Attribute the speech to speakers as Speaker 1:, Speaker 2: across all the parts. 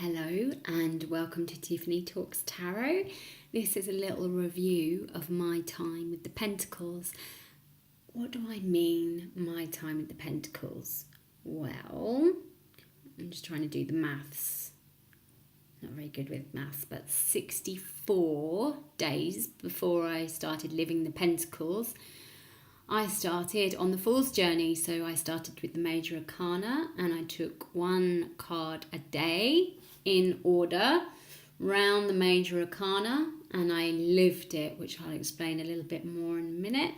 Speaker 1: Hello and welcome to Tiffany Talks Tarot. This is a little review of my time with the Pentacles. What do I mean, my time with the Pentacles? Well, I'm just trying to do the maths. Not very good with maths, but 64 days before I started living the Pentacles, I started on the Fool's Journey. So I started with the Major Arcana and I took one card a day in order round the Major Arcana, and I lived it, which I'll explain a little bit more in a minute.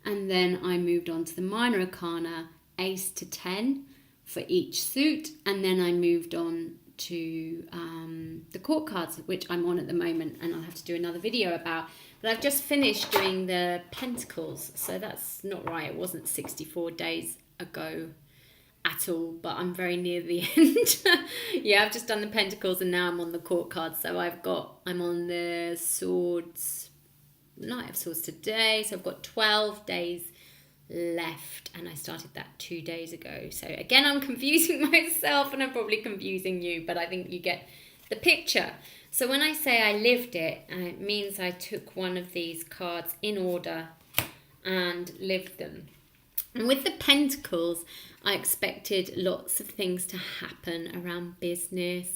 Speaker 1: And then I moved on to the Minor Arcana, Ace to 10 for each suit, and then I moved on to the court cards, which I'm on at the moment, and I'll have to do another video about. But I've just finished doing the Pentacles, so that's not right. It wasn't 64 days ago at all, but I'm very near the end. Yeah, I've just done the Pentacles and now I'm on the court cards. So I'm on the Swords, Knight of Swords today. So I've got 12 days left, and I started that 2 days ago. So again, I'm confusing myself and I'm probably confusing you, but I think you get the picture. So when I say I lived it, it means I took one of these cards in order and lived them. And with the Pentacles, I expected lots of things to happen around business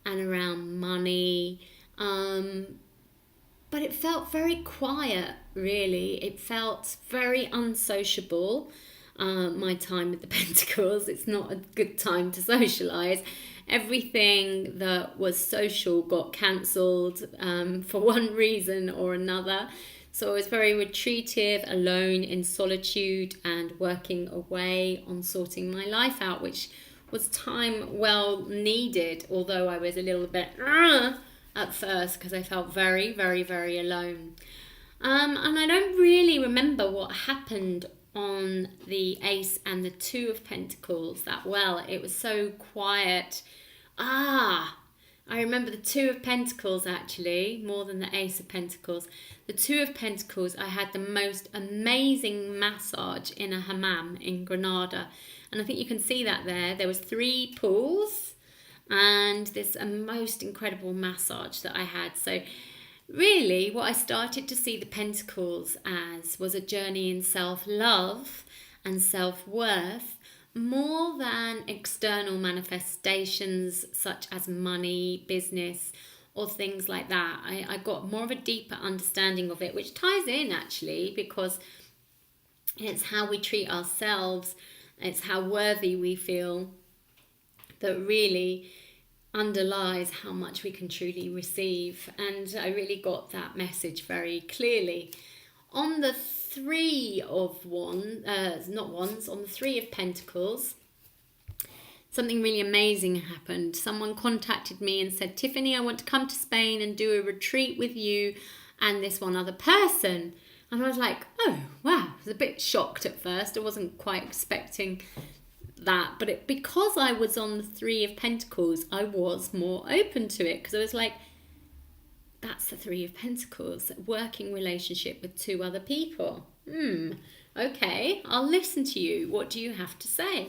Speaker 1: and around money. But it felt very quiet, really. It felt very unsociable, my time with the Pentacles. It's not a good time to socialise. Everything that was social got cancelled for one reason or another. So I was very retreative, alone in solitude and working away on sorting my life out, which was time well needed, although I was a little bit at first because I felt very, very, very alone. And I don't really remember what happened on the Ace and the Two of Pentacles that well. It was so quiet. I remember the Two of Pentacles actually, more than the Ace of Pentacles. The Two of Pentacles, I had the most amazing massage in a hammam in Granada. And I think you can see that there. There was 3 pools and this most incredible massage that I had. So really what I started to see the Pentacles as was a journey in self-love and self-worth, more than external manifestations such as money, business, or things like that. I got more of a deeper understanding of it, which ties in actually because it's how we treat ourselves, it's how worthy we feel that really underlies how much we can truly receive. And I really got that message very clearly. On the Three of Wands, on the Three of Pentacles, something really amazing happened. Someone contacted me and said, Tiffany, I want to come to Spain and do a retreat with you and this one other person. And I was like, oh, wow. I was a bit shocked at first. I wasn't quite expecting that. But because I was on the Three of Pentacles, I was more open to it because I was like, that's the Three of Pentacles, working relationship with 2 other people. Okay, I'll listen to you. What do you have to say?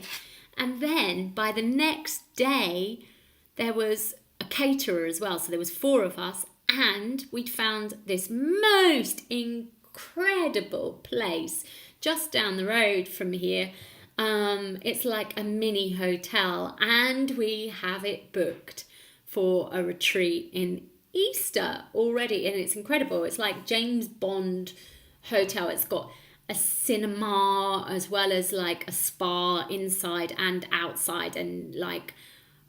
Speaker 1: And then by the next day, there was a caterer as well. So there was 4 of us, and we'd found this most incredible place just down the road from here. It's like a mini hotel, and we have it booked for a retreat in Easter already, and it's incredible. It's like James Bond hotel. It's got a cinema as well as like a spa inside and outside, and like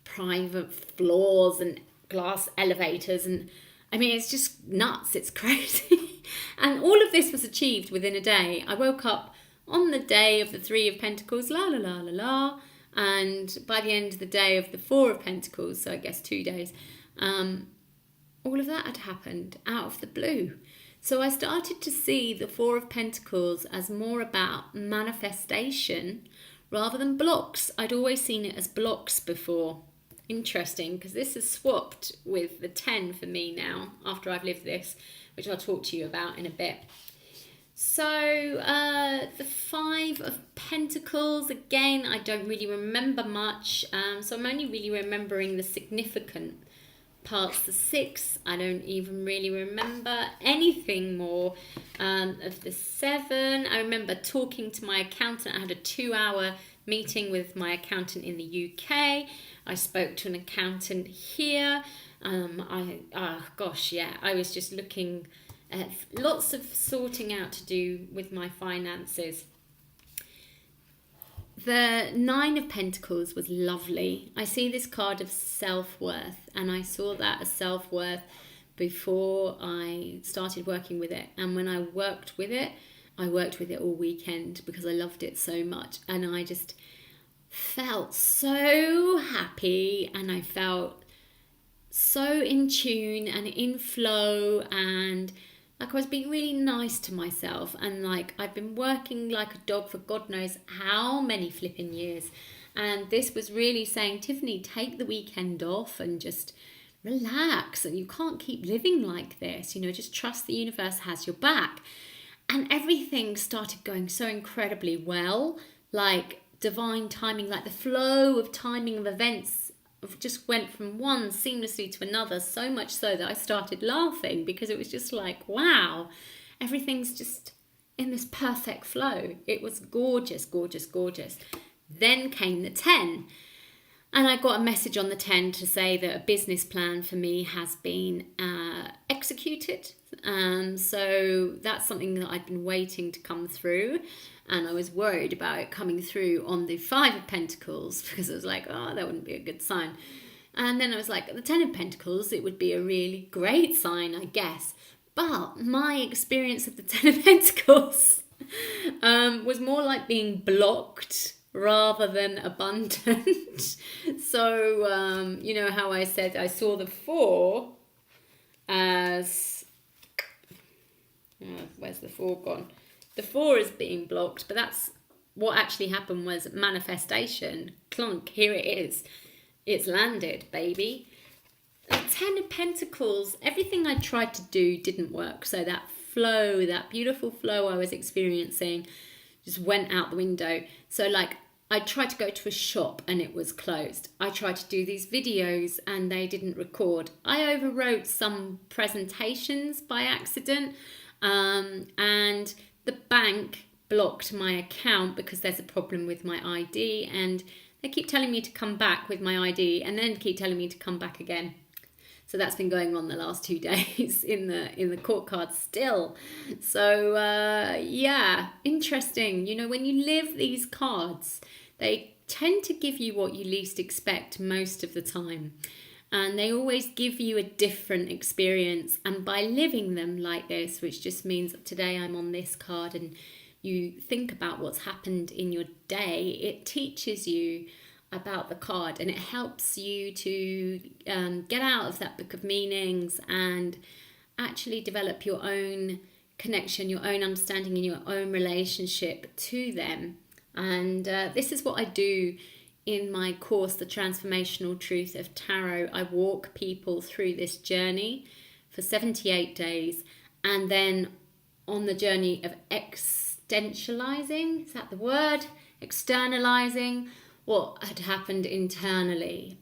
Speaker 1: private floors and glass elevators, and I mean it's just nuts. It's crazy. And all of this was achieved within a day. I woke up on the day of the Three of Pentacles, la la la la la, and by the end of the day of the Four of Pentacles, so I guess 2 days, all of that had happened out of the blue. So I started to see the Four of Pentacles as more about manifestation rather than blocks. I'd always seen it as blocks before. Interesting, because this has swapped with the 10 for me now after I've lived this, which I'll talk to you about in a bit. So the Five of Pentacles, again, I don't really remember much. So I'm only really remembering the significant parts. The Six, I don't even really remember anything more. Of the Seven, I remember talking to my accountant. I had a 2-hour meeting with my accountant in the UK. I spoke to an accountant here. I was just looking at lots of sorting out to do with my finances. The Nine of Pentacles was lovely. I see this card of self-worth, and I saw that as self-worth before I started working with it. And when I worked with it all weekend because I loved it so much. And I just felt so happy, and I felt so in tune and in flow, and like I was being really nice to myself. And like I've been working like a dog for God knows how many flipping years, and this was really saying, Tiffany, take the weekend off and just relax, and you can't keep living like this, just trust the universe has your back. And everything started going so incredibly well, like divine timing, like the flow of timing of events just went from one seamlessly to another, so much so that I started laughing because it was just like, wow, everything's just in this perfect flow. It was gorgeous, gorgeous, gorgeous. Then came the 10, and I got a message on the 10 to say that a business plan for me has been executed. So that's something that I'd been waiting to come through, and I was worried about it coming through on the 5 of Pentacles because I was like, oh, that wouldn't be a good sign. And then I was like, the 10 of Pentacles, it would be a really great sign, I guess. But my experience of the 10 of Pentacles was more like being blocked rather than abundant. So, you know how I said I saw the 4 as... where's the 4 gone? The 4 is being blocked, but that's what actually happened was manifestation. Clunk, here it is. It's landed, baby. The 10 of Pentacles, everything I tried to do didn't work. So that flow, that beautiful flow I was experiencing just went out the window. So like I tried to go to a shop and it was closed. I tried to do these videos and they didn't record. I overwrote some presentations by accident, and the bank blocked my account because there's a problem with my ID, and they keep telling me to come back with my ID and then keep telling me to come back again. So that's been going on the last 2 days in the court card still. So yeah, interesting. When you live these cards, they tend to give you what you least expect most of the time. And they always give you a different experience. And by living them like this, which just means that today I'm on this card and you think about what's happened in your day, it teaches you about the card, and it helps you to get out of that book of meanings and actually develop your own connection, your own understanding, and your own relationship to them. And this is what I do in my course, The Transformational Truth of Tarot. I walk people through this journey for 78 days, and then on the journey of externalizing, is that the word? Externalizing what had happened internally.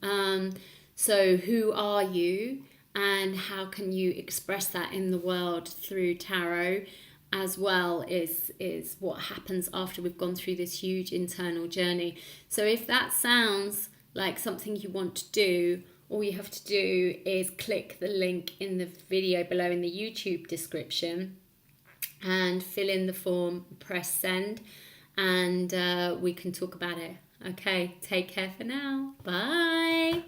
Speaker 1: So who are you, and how can you express that in the world through tarot, as well is what happens after we've gone through this huge internal journey. So if that sounds like something you want to do, all you have to do is click the link in the video below in the YouTube description and fill in the form, press send, and we can talk about it. Okay, take care for now. Bye.